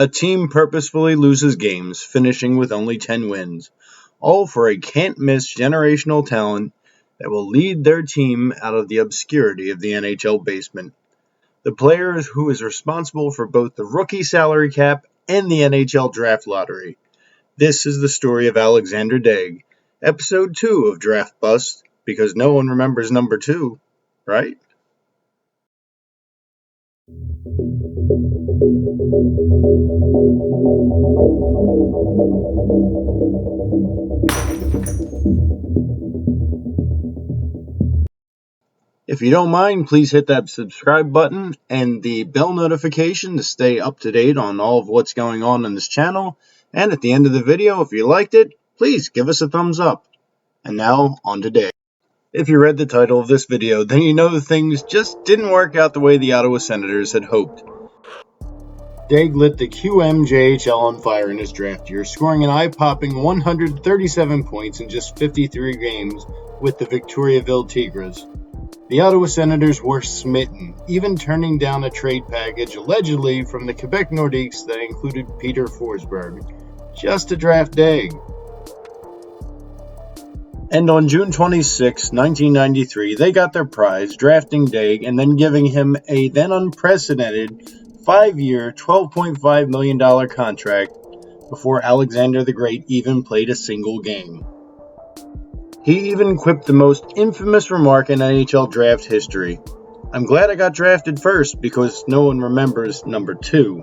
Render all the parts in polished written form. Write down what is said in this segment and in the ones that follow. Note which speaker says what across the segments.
Speaker 1: A team purposefully loses games, finishing with only 10 wins, all for a can't-miss generational talent that will lead their team out of the obscurity of the NHL basement. The player who is responsible for both the rookie salary cap and the NHL draft lottery. This is the story of Alexandre Daigle, episode 2 of Draft Bust, because no one remembers number 2, right? If you don't mind, please hit that subscribe button and the bell notification to stay up to date on all of what's going on this channel. And at the end of the video, if you liked it, please give us a thumbs up. And now, on to Daigle. If you read the title of this video, then you know things just didn't work out the way the Ottawa Senators had hoped. Daigle lit the QMJHL on fire in his draft year, scoring an eye-popping 137 points in just 53 games with the Victoriaville Tigres. The Ottawa Senators were smitten, even turning down a trade package allegedly from the Quebec Nordiques that included Peter Forsberg, just to draft Daigle. And on June 26, 1993, they got their prize, drafting Daigle and then giving him a then unprecedented 5-year, $12.5 million contract before Alexander the Great even played a single game. He even quipped the most infamous remark in NHL draft history: "I'm glad I got drafted first because no one remembers number 2.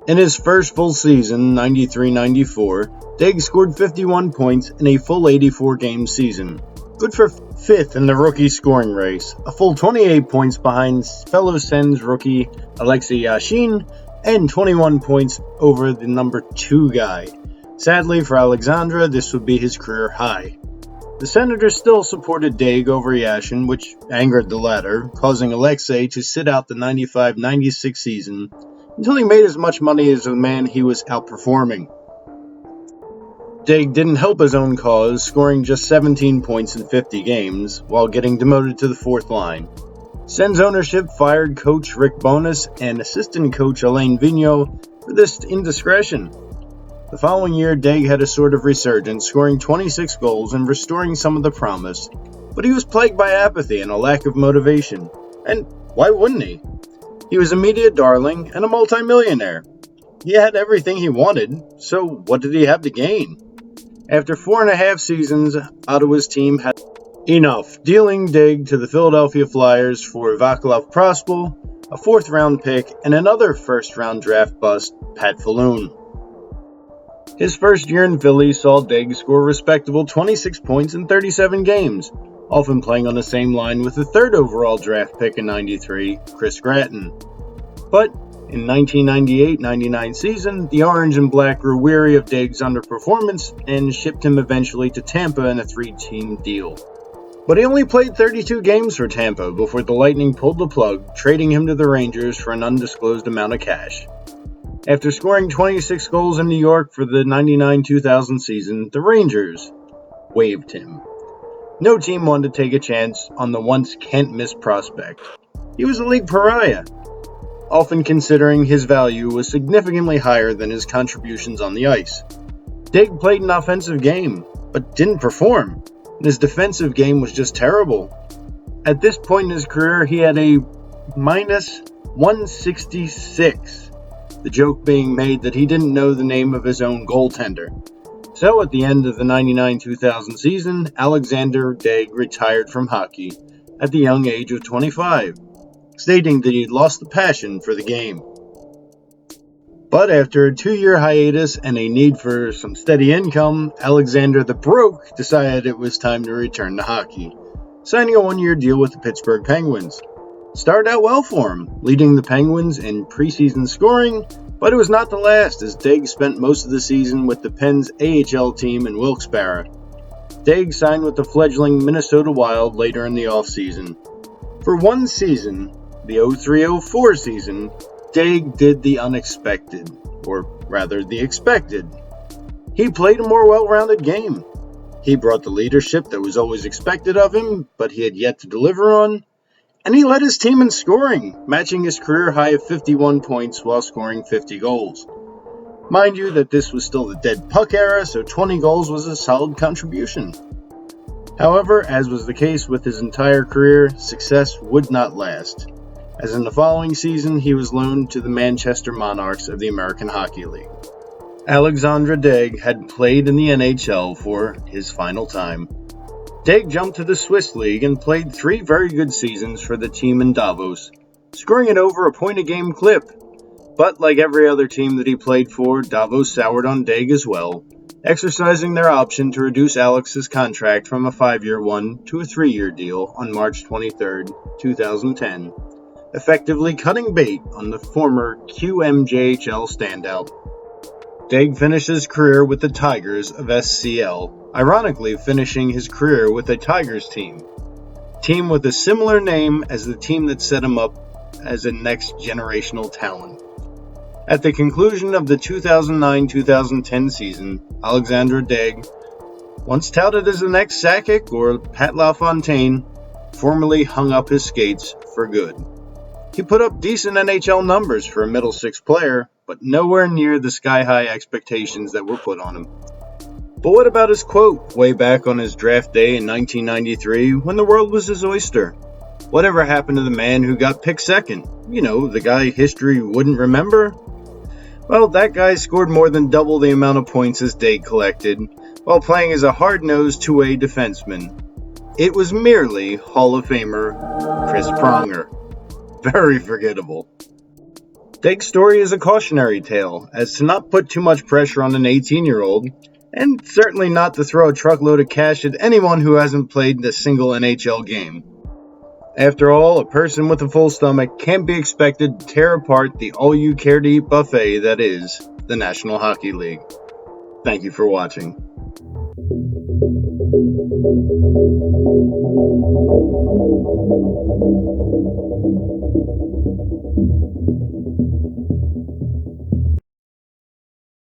Speaker 1: In his first full season, 93-94, Daigle scored 51 points in a full 84-game season. Good for 5th in the rookie scoring race, a full 28 points behind fellow Sens rookie Alexei Yashin, and 21 points over the number 2 guy. Sadly for Alexandre, this would be his career high. The Senators still supported Daigle over Yashin, which angered the latter, causing Alexei to sit out the 95-96 season until he made as much money as the man he was outperforming. Daigle didn't help his own cause, scoring just 17 points in 50 games, while getting demoted to the 4th line. Sens ownership fired coach Rick Bowness and assistant coach Alain Vigneault for this indiscretion. The following year, Daigle had a sort of resurgence, scoring 26 goals and restoring some of the promise, but he was plagued by apathy and a lack of motivation. And why wouldn't he? He was a media darling and a multimillionaire. He had everything he wanted, so what did he have to gain? After 4.5 seasons, Ottawa's team had enough, dealing Daigle to the Philadelphia Flyers for Vaclav Prospal, a 4th-round pick, and another first-round draft bust, Pat Falloon. His first year in Philly saw Daigle score a respectable 26 points in 37 games, often playing on the same line with the 3rd overall draft pick in 93, Chris Gratton. But in 1998-99 season, the Orange and Black grew weary of Daigle's underperformance and shipped him eventually to Tampa in a 3-team deal. But he only played 32 games for Tampa before the Lightning pulled the plug, trading him to the Rangers for an undisclosed amount of cash. After scoring 26 goals in New York for the 99-2000 season, the Rangers waived him. No team wanted to take a chance on the once can't-miss prospect. He was a league pariah, often considering his value was significantly higher than his contributions on the ice. Daigle played an offensive game, but didn't perform, and his defensive game was just terrible. At this point in his career, he had a minus 166. The joke being made that he didn't know the name of his own goaltender. So at the end of the 99-2000 season, Alexandre Daigle retired from hockey at the young age of 25, stating that he'd lost the passion for the game. But after a 2-year hiatus and a need for some steady income, Alexander the Broke decided it was time to return to hockey, signing a 1-year deal with the Pittsburgh Penguins. Started out well for him, leading the Penguins in preseason scoring, but it was not the last as Daigle spent most of the season with the Pens AHL team in Wilkes-Barre. Daigle signed with the fledgling Minnesota Wild later in the offseason. For one season, the 03-04 season, Daigle did the unexpected, or rather the expected. He played a more well-rounded game. He brought the leadership that was always expected of him, but he had yet to deliver on, And he led his team in scoring, matching his career high of 51 points while scoring 50 goals. Mind you that this was still the dead puck era, so 20 goals was a solid contribution. However, as was the case with his entire career, success would not last, as in the following season he was loaned to the Manchester Monarchs of the American Hockey League. Alexandre Daigle had played in the NHL for his final time. Daigle jumped to the Swiss League and played 3 very good seasons for the team in Davos, scoring at over a point-a-game clip. But like every other team that he played for, Davos soured on Daigle as well, exercising their option to reduce Alex's contract from a 5-year one to a 3-year deal on March 23, 2010, effectively cutting bait on the former QMJHL standout. Daigle finished his career with the Tigers of SCL, ironically finishing his career with a Tigers team with a similar name as the team that set him up as a next-generational talent. At the conclusion of the 2009-2010 season, Alexandre Daigle, once touted as the next Sakic or Pat LaFontaine, formally hung up his skates for good. He put up decent NHL numbers for a middle six player, but nowhere near the sky-high expectations that were put on him. But what about his quote way back on his draft day in 1993 when the world was his oyster? Whatever happened to the man who got picked second? You know, the guy history wouldn't remember? Well, that guy scored more than double the amount of points as Daigle collected, while playing as a hard-nosed two-way defenseman. It was merely Hall of Famer Chris Pronger. Very forgettable. Daigle's story is a cautionary tale, as to not put too much pressure on an 18-year-old, and certainly not to throw a truckload of cash at anyone who hasn't played a single NHL game. After all, a person with a full stomach can't be expected to tear apart the all-you-care-to-eat buffet that is the National Hockey League. Thank you for watching.